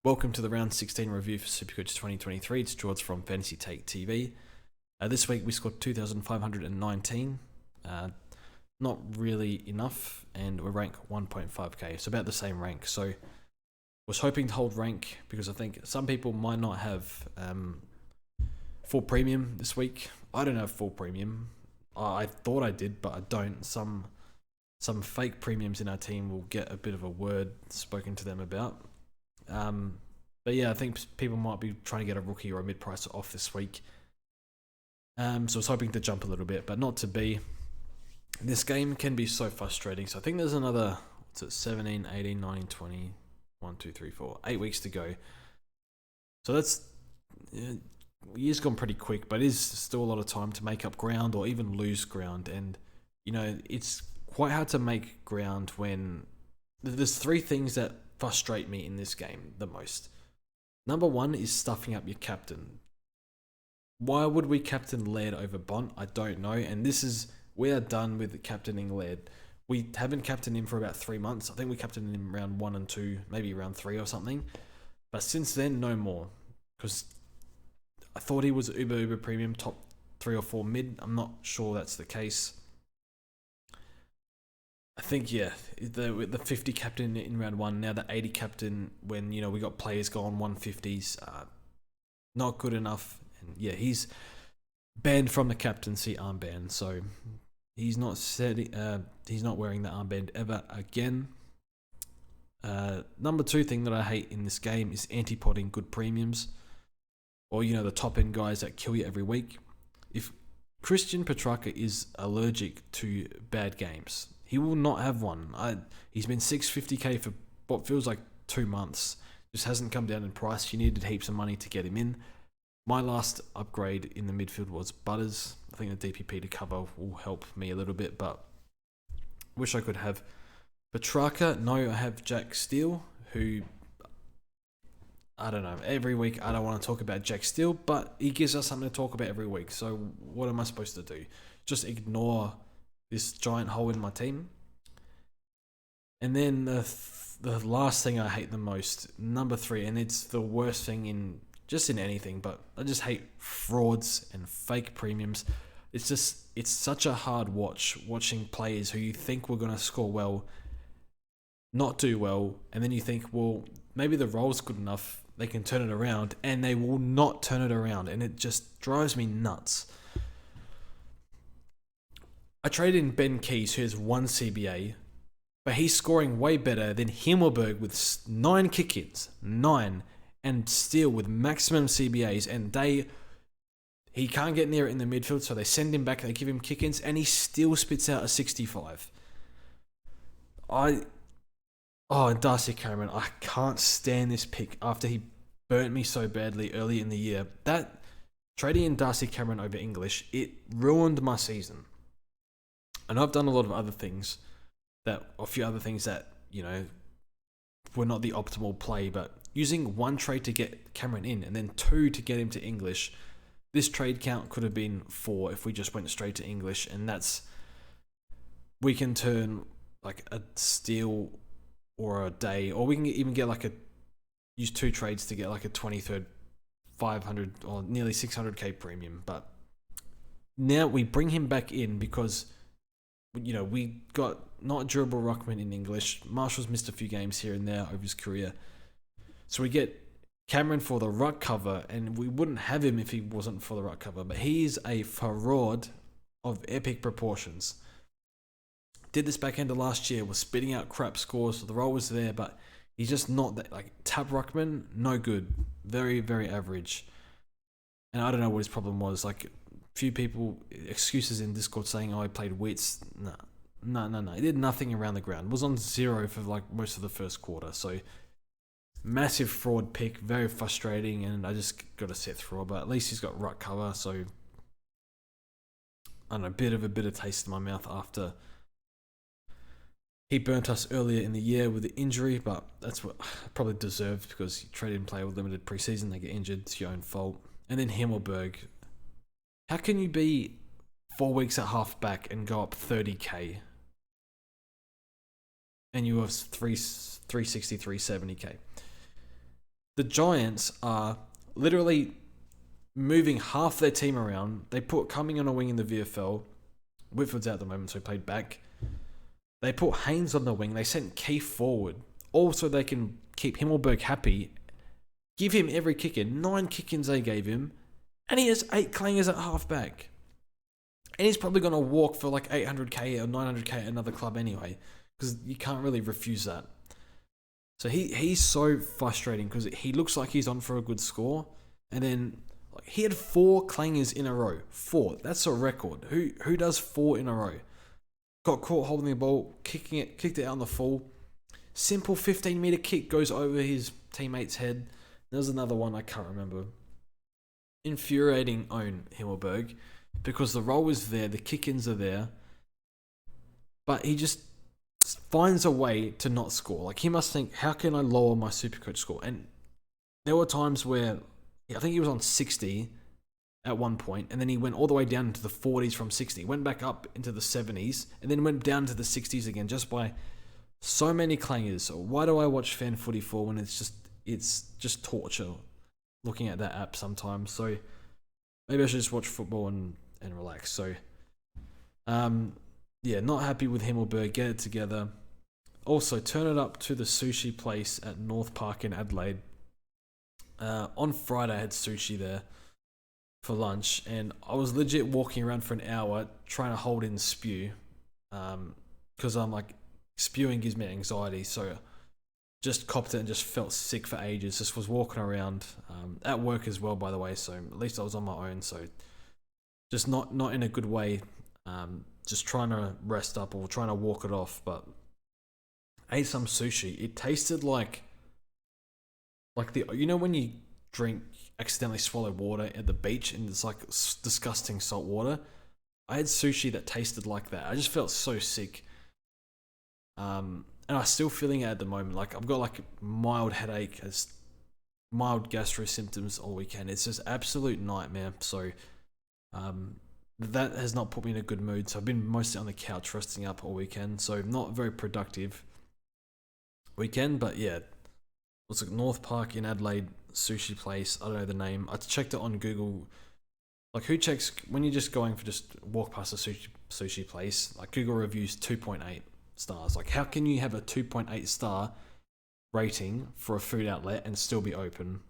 Welcome to the round 16 review for Supercoach 2023. It's George from Fantasy Take TV. This week we scored 2,519. Not really enough, and we rank 1.5k, so about the same rank. So was hoping to hold rank because I think some people might not have full premium this week. I don't have full premium. I thought I did, but I don't. Some fake premiums in our team will get a bit of a word spoken to them about. But yeah, I think people might be trying to get a rookie or a mid-pricer off this week. So I was hoping to jump a little bit, but not to be. This game can be so frustrating. So I think there's another, 17, 18, 19, 20, 1, 2, 3, 4, 8 weeks to go. So that's, year's gone pretty quick, but it is still a lot of time to make up ground or even lose ground. And, it's quite hard to make ground when there's three things that frustrate me in this game the most. Number one is stuffing up your captain. Why would we captain Laird over Bont? I don't know. And we are done with captaining Laird. We haven't captained him for about 3 months. I think we captained him round 1 and 2, maybe round 3 or something. But since then, no more. Because I thought he was uber premium, top 3 or 4 mid. I'm not sure that's the case. I think, the 50 captain in round 1, now the 80 captain when, we got players going 150s, not good enough. And yeah, he's banned from the captaincy armband, so he's not wearing the armband ever again. Number 2 thing that I hate in this game is anti-potting good premiums, or, the top end guys that kill you every week. If Christian Petrarca is allergic to bad games, he will not have one. He's been 650k for what feels like 2 months. Just hasn't come down in price. You needed heaps of money to get him in. My last upgrade in the midfield was Butters. I think the DPP to cover will help me a little bit, but wish I could have Petrarca. No, I have Jack Steele, who, I don't know, every week I don't want to talk about Jack Steele, but he gives us something to talk about every week. So what am I supposed to do? Just ignore this giant hole in my team? And then the last thing I hate the most, number 3, and it's the worst thing in anything, but I just hate frauds and fake premiums. It's such a hard watching players who you think were going to score well not do well, and then you think, well, maybe the role's good enough, they can turn it around, and they will not turn it around, and it just drives me nuts. I traded in Ben Keys, who has 1 CBA, but he's scoring way better than Himmelberg with 9 kick-ins, 9, and Steele with maximum CBAs, and he can't get near it in the midfield, so they send him back, they give him kick-ins, and he still spits out a 65. And Darcy Cameron, I can't stand this pick after he burnt me so badly early in the year. That trading in Darcy Cameron over English, it ruined my season. And I've done a lot of other things that were not the optimal play, but using 1 trade to get Cameron in and then 2 to get him to English, this trade count could have been 4 if we just went straight to English, and we can turn like a Steele or a Day, or we can even get use 2 trades to get like a 23rd 500 or nearly 600k premium. But now we bring him back in because we got not durable ruckman in English. Marshall's missed a few games here and there over his career. So we get Cameron for the ruck cover, and we wouldn't have him if he wasn't for the ruck cover. But he's a fraud of epic proportions. Did this back end of last year, was spitting out crap scores, so the role was there, but he's just not that, tap ruckman, no good. Very, very average. And I don't know what his problem was. Few people, excuses in Discord saying, he played wits. No. He did nothing around the ground. Was on 0 for most of the first quarter. So massive fraud pick, very frustrating, and I just got to sit through it. But at least he's got ruck cover, so I don't know, bit of a bitter taste in my mouth after he burnt us earlier in the year with the injury, but that's what probably deserved because you traded and play with limited preseason, they get injured, it's your own fault. And then Himmelberg. How can you be 4 weeks at half back and go up 30k? And you have 360, 370k. the Giants are literally moving half their team around. They put Cumming on a wing in the VFL. Whitford's out at the moment, so he played back. They put Haynes on the wing. They sent Keith forward. Also, they can keep Himmelberg happy. Give him every kick-in. 9 kick-ins they gave him. And he has 8 clangers at half-back. And he's probably going to walk for like 800k or 900k at another club anyway. Because you can't really refuse that. So he's so frustrating because he looks like he's on for a good score. And then he had 4 clangers in a row. 4. That's a record. Who does 4 in a row? Got caught holding the ball, kicked it out on the full. Simple 15-meter kick goes over his teammate's head. There's another one I can't remember. Infuriating own Himmelberg because the roll is there, the kick-ins are there, but he just finds a way to not score. Like, he must think, how can I lower my Supercoach score? And there were times where I think he was on 60 at one point, and then he went all the way down into the 40s from 60, went back up into the 70s, and then went down to the 60s again just by so many clangers. So why do I watch Fan Footy for when it's just torture looking at that app sometimes? So maybe I should just watch football and relax. So yeah, not happy with Himmelberg. Get it together. Also, turn it up to the sushi place at North Park in Adelaide. On Friday, I had sushi there for lunch, and I was legit walking around for an hour trying to hold in spew, because I'm like, spewing gives me anxiety. So just copped it and just felt sick for ages. Just was walking around at work as well, by the way. So at least I was on my own. So just not in a good way. Just trying to rest up or trying to walk it off. But ate some sushi. It tasted like the, you know when you accidentally swallow water at the beach and it's like disgusting salt water. I had sushi that tasted like that. I just felt so sick. And I'm still feeling it at the moment. Like, I've got like mild headache, mild gastro symptoms all weekend. It's just absolute nightmare. So that has not put me in a good mood. So I've been mostly on the couch resting up all weekend. So not very productive weekend. But yeah, it's like North Park in Adelaide sushi place. I don't know the name. I checked it on Google. Like, who checks when you're just going for just walk past a sushi place? Like, Google reviews 2.8 stars. Like, how can you have a 2.8 star rating for a food outlet and still be open?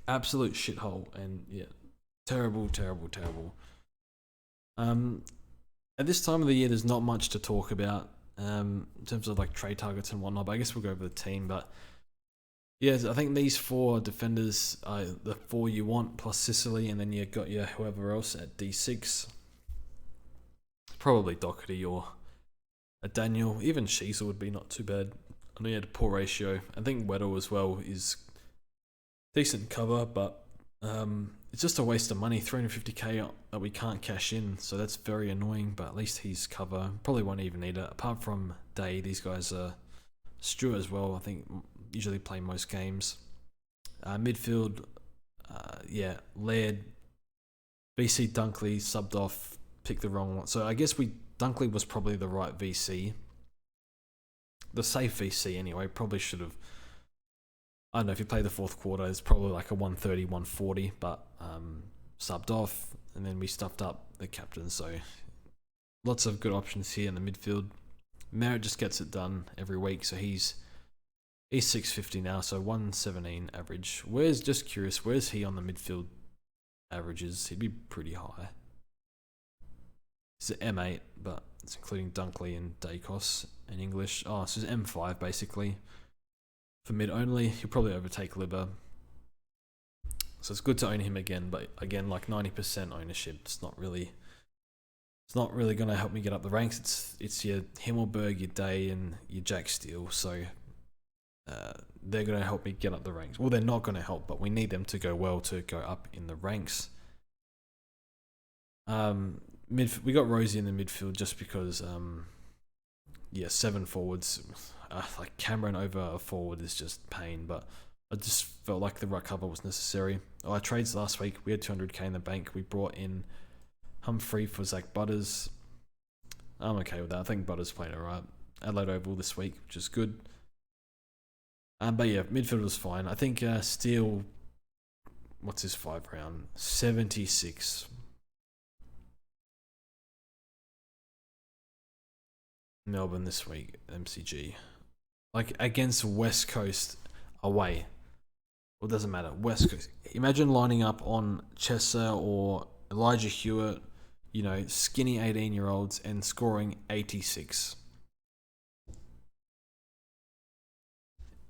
Absolute shithole. And yeah, terrible. At this time of the year, there's not much to talk about in terms of like trade targets and whatnot, but I guess we'll go over the team. But yeah, I think these 4 defenders are the 4 you want, plus Sicily, and then you got your whoever else at D6. Probably Doherty or a Daniel. Even Sheasel would be not too bad. I know he had a poor ratio. I think Weddle as well is decent cover, but it's just a waste of money. 350k that we can't cash in, so that's very annoying, but at least he's cover. Probably won't even need it. Apart from Day, these guys are Stewart as well, I think usually play most games. Midfield, yeah, Laird, BC Dunkley subbed off, picked the wrong one. So I guess Dunkley was probably the right VC. The safe VC anyway, probably should have, I don't know, if you play the fourth quarter, it's probably like a 130, 140, but subbed off, and then we stuffed up the captain. So lots of good options here in the midfield. Merritt just gets it done every week, so he's 650 now, so 117 average. Just curious, where's he on the midfield averages? He'd be pretty high. He's an M8, but it's including Dunkley and Dacos in English. Oh, so it's M5 basically. For mid only, he'll probably overtake Libba. So it's good to own him again, but again, like 90% ownership, it's not really going to help me get up the ranks. It's your Himmelberg, your Day, and your Jack Steele. So they're going to help me get up the ranks. Well, they're not going to help, but we need them to go well to go up in the ranks. We got Rosie in the midfield just because, 7 forwards. Like Cameron over a forward is just pain, but I just felt like the right cover was necessary. Our trades last week, we had 200k in the bank. We brought in Humphrey for Zach Butters. I'm okay with that. I think Butters playing alright. Adelaide Oval this week, which is good. But yeah, midfield was fine. I think Steele, what's his 5 round? 76. Melbourne this week, MCG. Like against West Coast away. Well, it doesn't matter. West Coast. Imagine lining up on Chesser or Elijah Hewitt, skinny 18-year-olds, and scoring 86.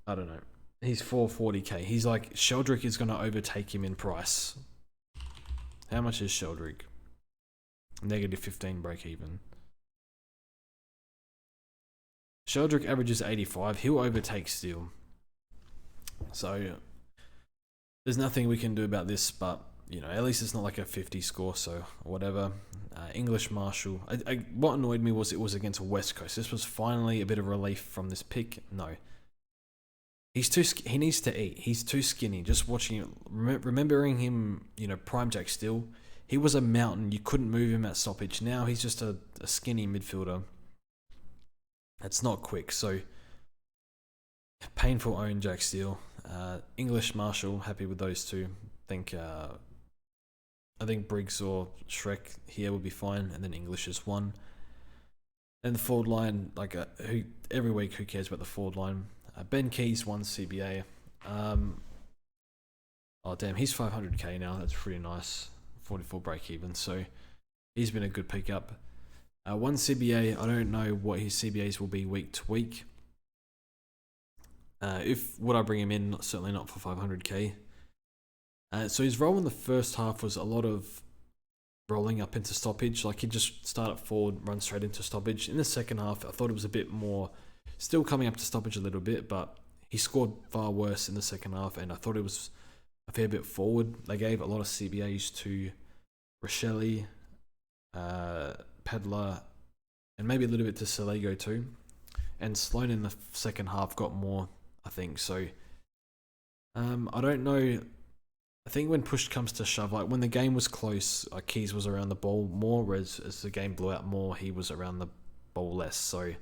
I don't know. He's 440k. He's like, Sheldrick is going to overtake him in price. How much is Sheldrick? Negative 15 break even. Sheldrick averages 85. He'll overtake Steele. So there's nothing we can do about this, but at least it's not like a 50 score, so whatever. English Marshall. What annoyed me was it was against West Coast. This was finally a bit of relief from this pick. No. He needs to eat. He's too skinny. Just watching it, remembering him, prime Jack Steele, he was a mountain. You couldn't move him at stoppage. Now he's just a skinny midfielder. That's not quick, so painful own Jack Steele. English Marshall, happy with those two. I think Briggs or Shrek here will be fine, and then English is one. And the forward line, every week, who cares about the forward line? Ben Keys, 1 CBA. Oh damn, he's 500k now. That's pretty nice. 44 break even, so he's been a good pickup. 1 CBA. I don't know what his CBAs will be week to week. Would I bring him in? Certainly not for 500k. So his role in the first half was a lot of rolling up into stoppage. Like he'd just start up forward, run straight into stoppage. In the second half, I thought it was a bit more, still coming up to stoppage a little bit, but he scored far worse in the second half, and I thought it was a fair bit forward. They gave a lot of CBAs to Rochelle, Pedler, and maybe a little bit to Salego too. And Sloan in the second half got more, I think. So I don't know. I think when push comes to shove, like when the game was close, Keys was around the ball more, whereas as the game blew out more, he was around the ball less. So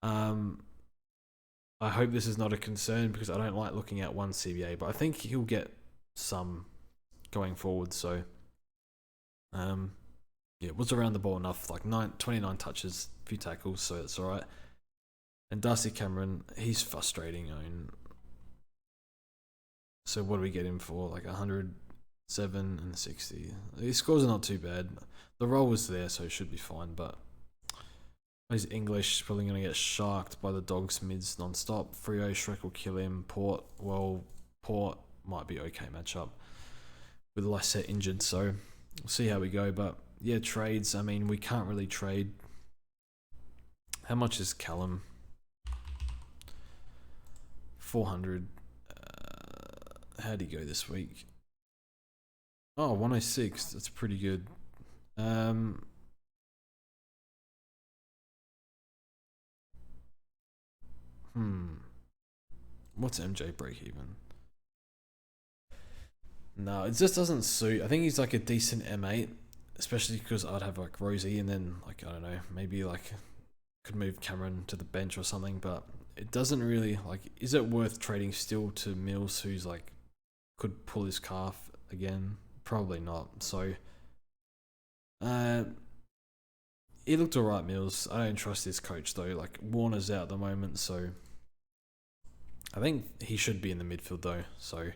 I hope this is not a concern, because I don't like looking at 1 CBA, but I think he'll get some going forward. So it was around the ball enough, like 29 touches, a few tackles, so it's alright. And Darcy Cameron, he's frustrating. So what do we get him for? Like 107 and 60. His scores are not too bad. The role was there, so it should be fine, but he's English, probably going to get sharked by the Dogs mids non-stop. Freo, Shrek will kill him. Port might be okay matchup with Lysette injured, so we'll see how we go. But yeah, trades, we can't really trade. How much is Callum? 400. How'd he go this week? Oh, 106. That's pretty good. What's MJ break even? No, it just doesn't suit. I think he's like a decent M8, especially because I'd have like Rosie, and then like, I don't know, maybe like could move Cameron to the bench or something, but it doesn't really, like, is it worth trading still to Mills, who's like could pull his calf again? Probably not. So he looked alright, Mills. I don't trust this coach though. Like Warner's out at the moment, so I think he should be in the midfield though. So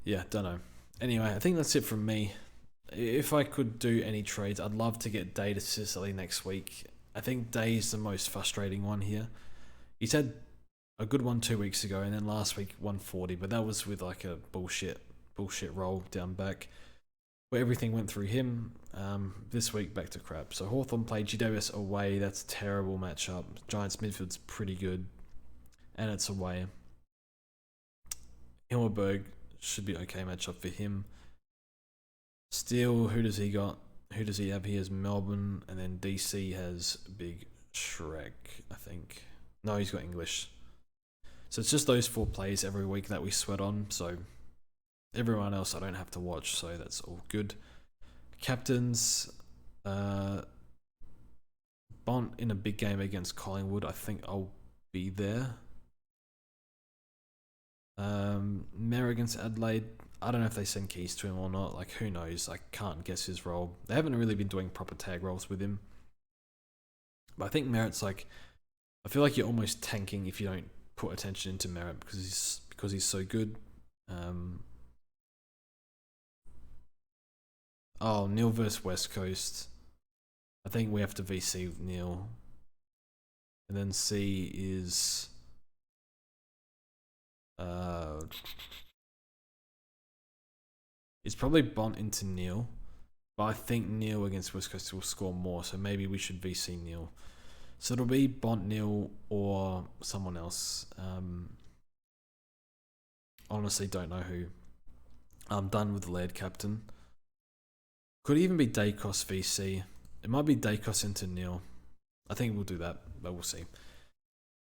yeah, don't know. Anyway, I think that's it from me. If I could do any trades, I'd love to get Day to Sicily next week. I think Day is the most frustrating one here. He's had a good one 2 weeks ago, and then last week 140, but that was with like a bullshit roll down back where everything went through him. This week back to crap. So Hawthorn played GWS away. That's a terrible matchup. Giants midfield's pretty good, and it's away. Himmelberg should be okay matchup for him. Steele, who does he got? Who does he have? He has Melbourne, and then DC has Big Shrek, I think. No, he's got English. So it's just those 4 plays every week that we sweat on. So everyone else I don't have to watch, so that's all good. Captains, Bont in a big game against Collingwood. I think I'll be there. Mer against Adelaide. I don't know if they send keys to him or not. Like, who knows? I can't guess his role. They haven't really been doing proper tag roles with him. But I think Merritt's like, I feel like you're almost tanking if you don't put attention into Merritt because he's so good. Neil versus West Coast. I think we have to VC Neil. And then C is it's probably Bont into Neil. But I think Neil against West Coast will score more, so maybe we should VC Neil. So it'll be Bont, Neil, or someone else. Honestly, don't know who. I'm done with the Laird captain. Could even be Dacos VC. It might be Dacos into Neil. I think we'll do that, but we'll see.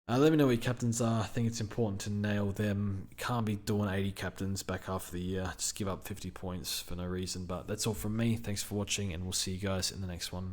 Let me know what your captains are. I think it's important to nail them. You can't be doing 80 captains back half of the year. Just give up 50 points for no reason. But that's all from me. Thanks for watching, and we'll see you guys in the next one.